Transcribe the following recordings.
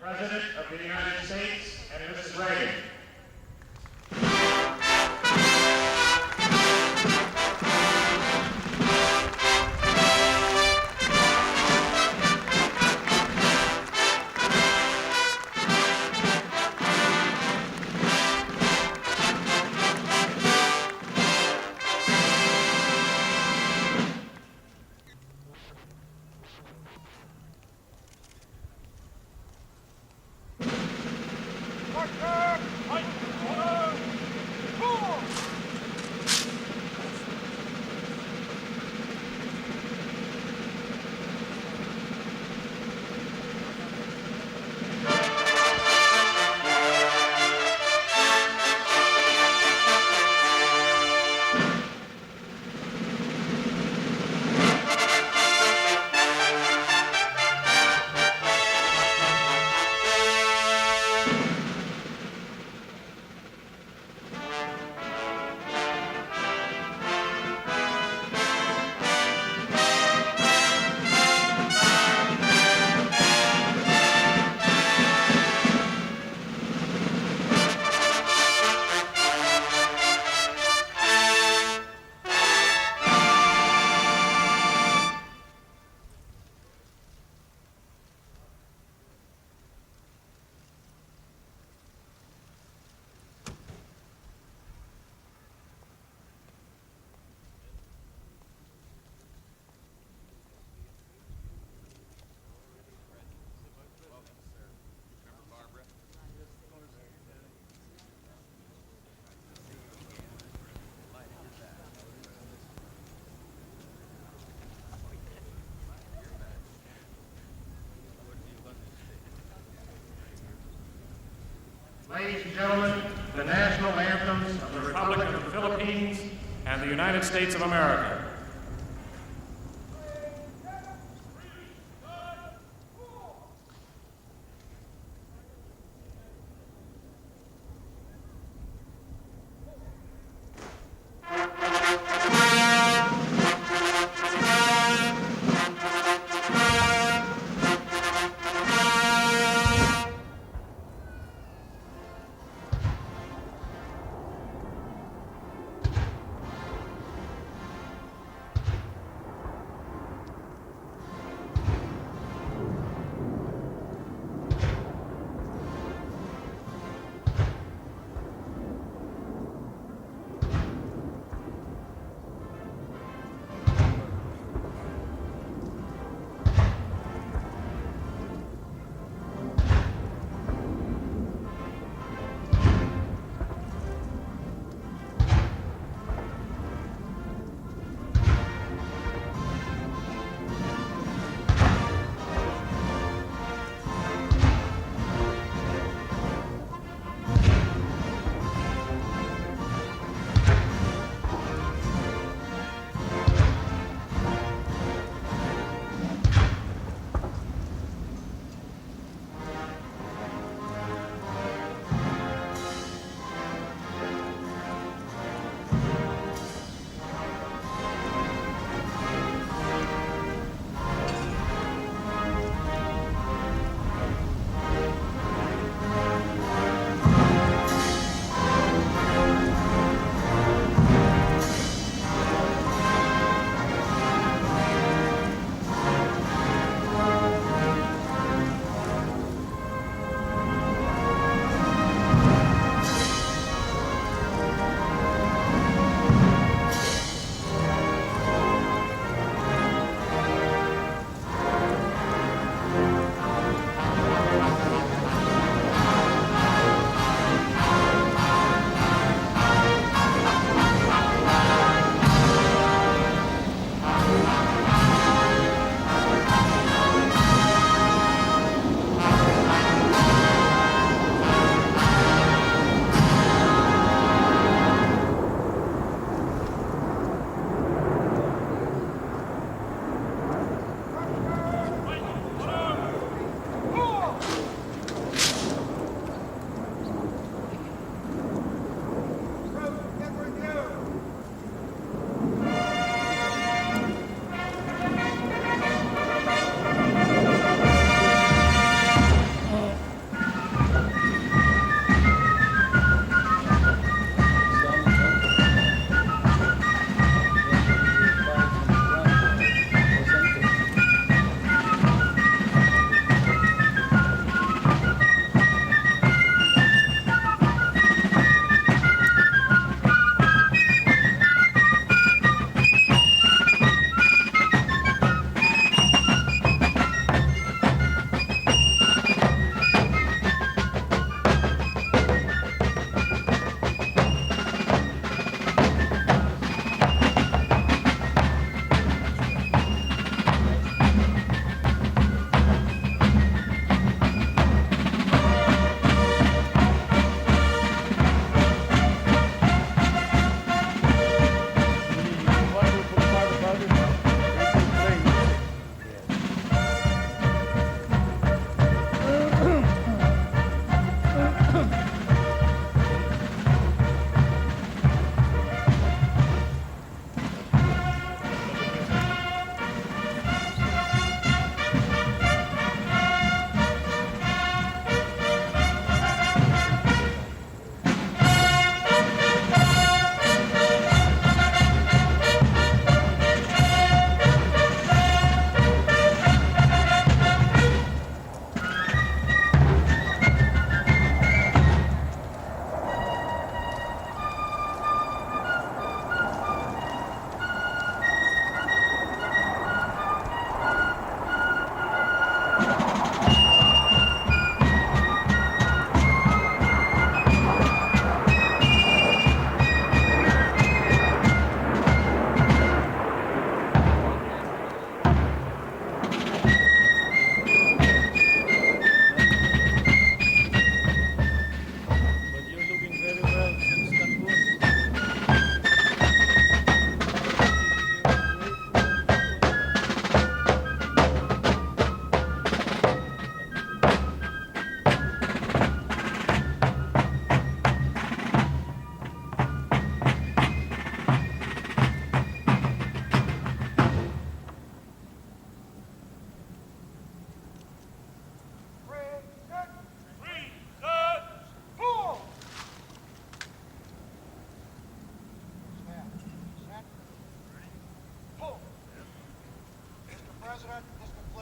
President of the United States and Mrs. Reagan. Ladies and gentlemen, the national anthems of the Republic of the Philippines and the United States of America.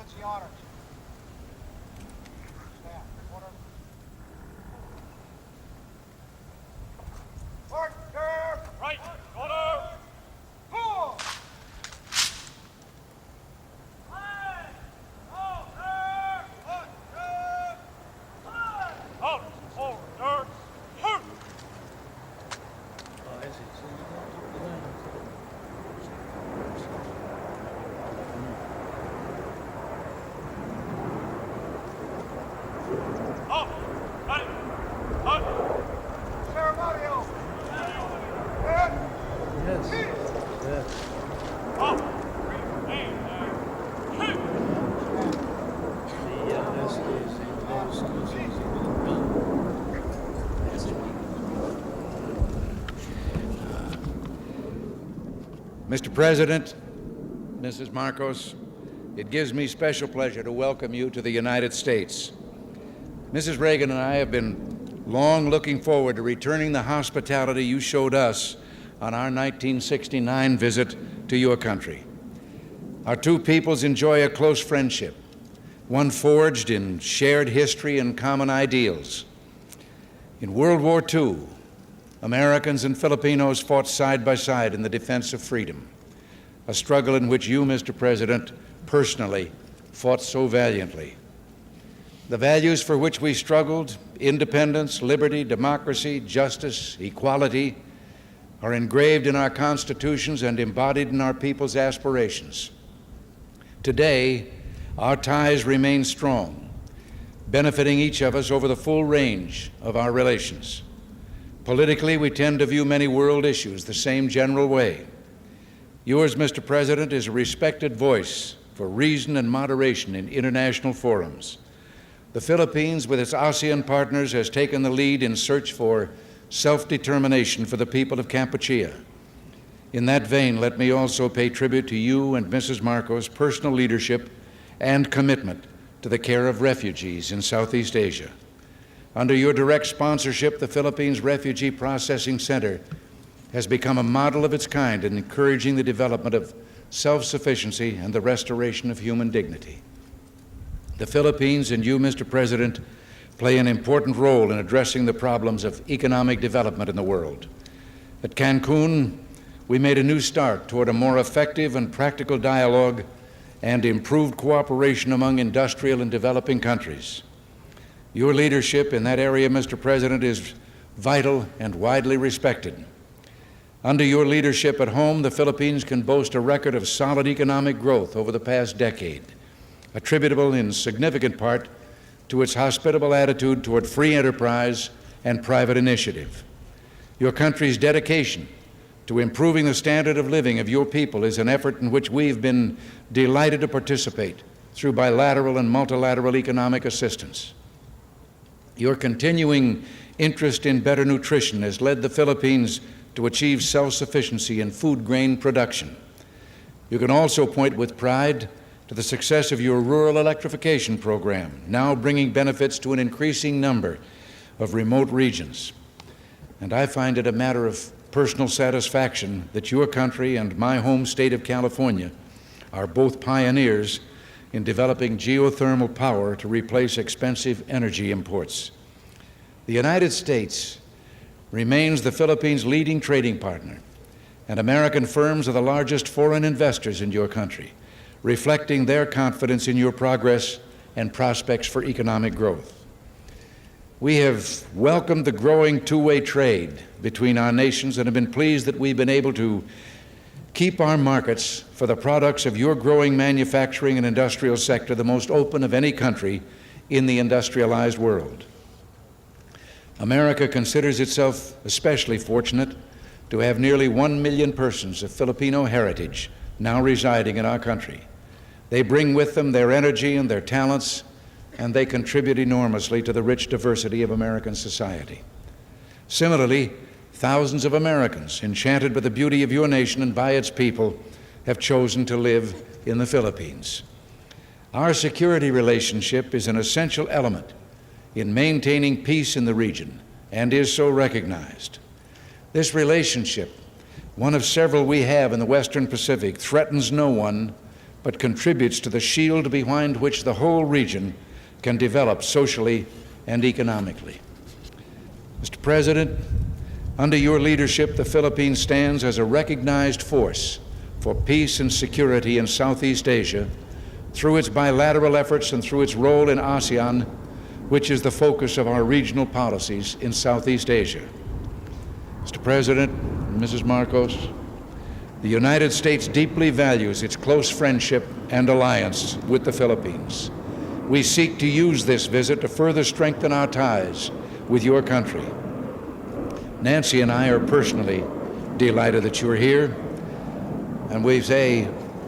That's the honors. Stand. Order. Order. Right. Order. Four. Out. Order. Halt. Out. Right. Out. Ceremonial. Yes. Out. Remain there. Shoot. Mr. President, Mrs. Marcos, it gives me special pleasure to welcome you to the United States. Mrs. Reagan and I have been long looking forward to returning the hospitality you showed us on our 1969 visit to your country. Our two peoples enjoy a close friendship, one forged in shared history and common ideals. In World War II, Americans and Filipinos fought side by side in the defense of freedom, a struggle in which you, Mr. President, personally fought so valiantly. The values for which we struggled, independence, liberty, democracy, justice, equality, are engraved in our constitutions and embodied in our people's aspirations. Today, our ties remain strong, benefiting each of us over the full range of our relations. Politically, we tend to view many world issues the same general way. Yours, Mr. President, is a respected voice for reason and moderation in international forums. The Philippines, with its ASEAN partners, has taken the lead in search for self-determination for the people of Kampuchea. In that vein, let me also pay tribute to you and Mrs. Marcos' personal leadership and commitment to the care of refugees in Southeast Asia. Under your direct sponsorship, the Philippines Refugee Processing Center has become a model of its kind in encouraging the development of self-sufficiency and the restoration of human dignity. The Philippines and you, Mr. President, play an important role in addressing the problems of economic development in the world. At Cancun, we made a new start toward a more effective and practical dialogue and improved cooperation among industrial and developing countries. Your leadership in that area, Mr. President, is vital and widely respected. Under your leadership at home, the Philippines can boast a record of solid economic growth over the past decade, attributable in significant part to its hospitable attitude toward free enterprise and private initiative. Your country's dedication to improving the standard of living of your people is an effort in which we've been delighted to participate through bilateral and multilateral economic assistance. Your continuing interest in better nutrition has led the Philippines to achieve self-sufficiency in food grain production. You can also point with pride to the success of your rural electrification program, now bringing benefits to an increasing number of remote regions. And I find it a matter of personal satisfaction that your country and my home state of California are both pioneers in developing geothermal power to replace expensive energy imports. The United States remains the Philippines' leading trading partner, and American firms are the largest foreign investors in your country, reflecting their confidence in your progress and prospects for economic growth. We have welcomed the growing two-way trade between our nations and have been pleased that we've been able to keep our markets for the products of your growing manufacturing and industrial sector the most open of any country in the industrialized world. America considers itself especially fortunate to have nearly 1 million persons of Filipino heritage now residing in our country. They bring with them their energy and their talents, and they contribute enormously to the rich diversity of American society. Similarly, thousands of Americans, enchanted by the beauty of your nation and by its people, have chosen to live in the Philippines. Our security relationship is an essential element in maintaining peace in the region and is so recognized. This relationship, one of several we have in the Western Pacific, threatens no one but contributes to the shield behind which the whole region can develop socially and economically. Mr. President, under your leadership, the Philippines stands as a recognized force for peace and security in Southeast Asia through its bilateral efforts and through its role in ASEAN, which is the focus of our regional policies in Southeast Asia. Mr. President, Mrs. Marcos, the United States deeply values its close friendship and alliance with the Philippines. We seek to use this visit to further strengthen our ties with your country. Nancy and I are personally delighted that you're here, and we say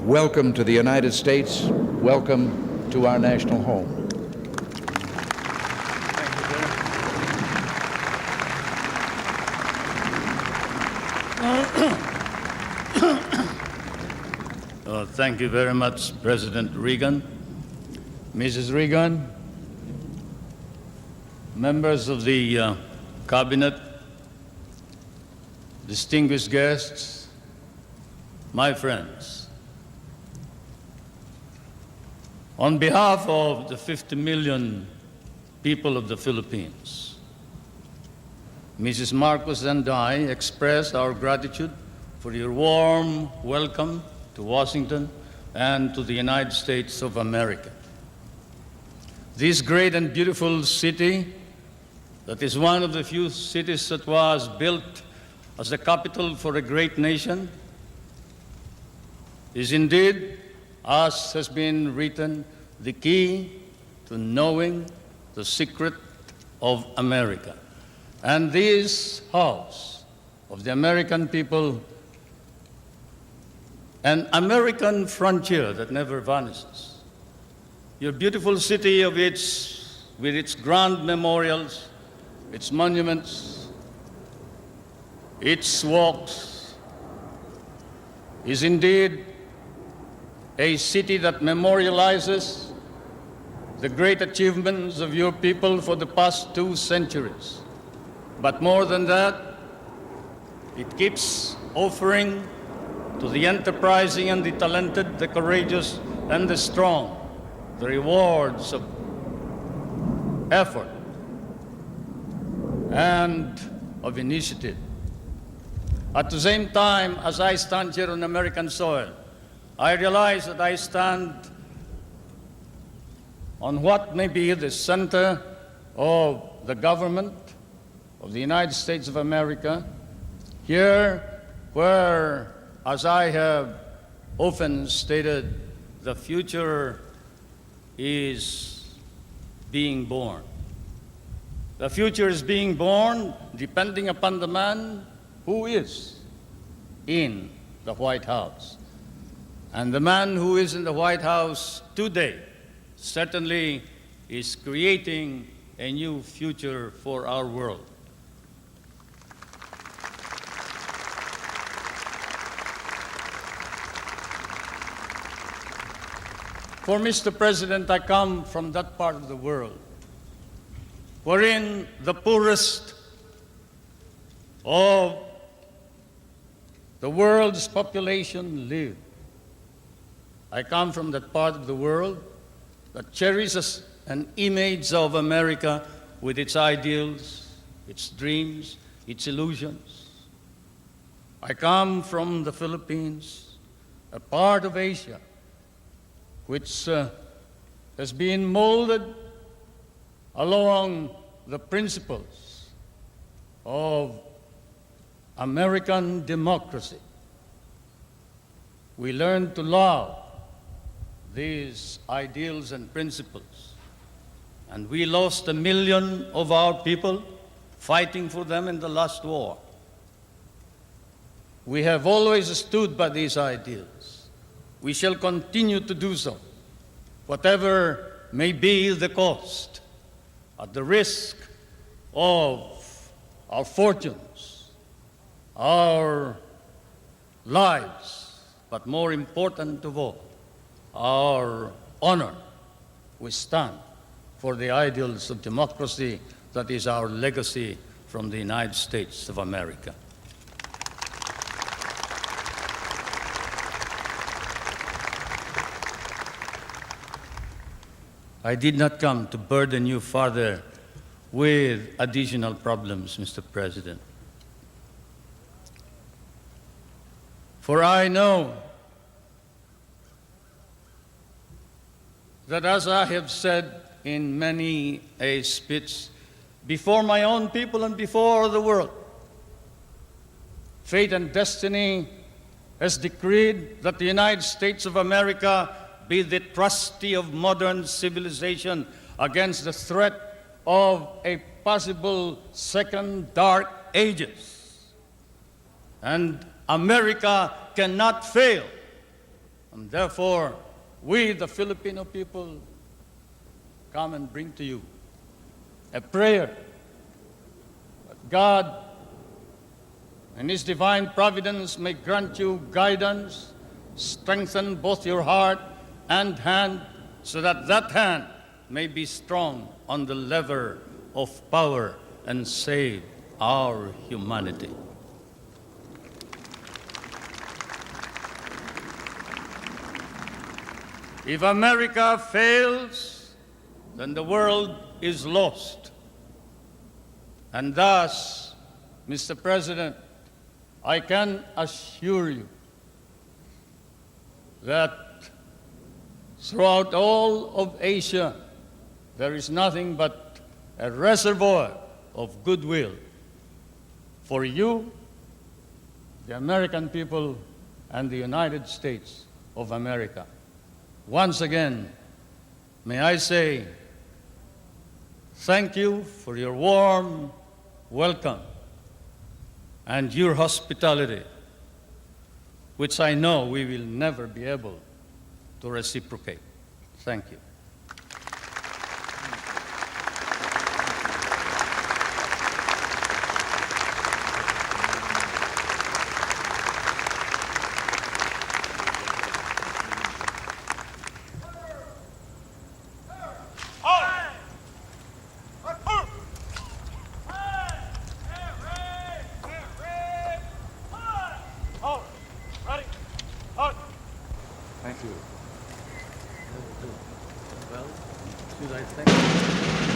welcome to the United States, welcome to our national home. Thank you very much, President Reagan. Mrs. Reagan, members of the Cabinet, distinguished guests, my friends. On behalf of the 50 million people of the Philippines, Mrs. Marcos and I express our gratitude for your warm welcome to Washington and to the United States of America. This great and beautiful city, that is one of the few cities that was built as the capital for a great nation, is indeed, as has been written, the key to knowing the secret of America. And this house of the American people, an American frontier that never vanishes. Your beautiful city with its grand memorials, its monuments, its walks, is indeed a city that memorializes the great achievements of your people for the past 2 centuries. But more than that, it keeps offering to the enterprising and the talented, the courageous and the strong, the rewards of effort and of initiative. At the same time, as I stand here on American soil, I realize that I stand on what may be the center of the government of the United States of America, here where, as I have often stated, the future is being born. The future is being born depending upon the man who is in the White House. And the man who is in the White House today certainly is creating a new future for our world. For Mr. President, I come from that part of the world wherein the poorest of the world's population live. I come from that part of the world that cherishes an image of America with its ideals, its dreams, its illusions. I come from the Philippines, a part of Asia, which has been molded along the principles of American democracy. We learned to love these ideals and principles, and we lost 1 million of our people fighting for them in the last war. We have always stood by these ideals. We shall continue to do so, whatever may be the cost, at the risk of our fortunes, our lives, but more important of all, our honor. We stand for the ideals of democracy that is our legacy from the United States of America. I did not come to burden you further with additional problems, Mr. President. For I know that, as I have said in many a speech before my own people and before the world, fate and destiny has decreed that the United States of America be the trustee of modern civilization against the threat of a possible second dark ages. And America cannot fail. And therefore, we, the Filipino people, come and bring to you a prayer that God and His divine providence may grant you guidance, strengthen both your heart and hand, so that that hand may be strong on the lever of power and save our humanity. If America fails, then the world is lost. And thus, Mr. President, I can assure you that throughout all of Asia, there is nothing but a reservoir of goodwill for you, the American people, and the United States of America. Once again, may I say thank you for your warm welcome and your hospitality, which I know we will never be able to reciprocate. Thank you. Ready? Well, should I thank you?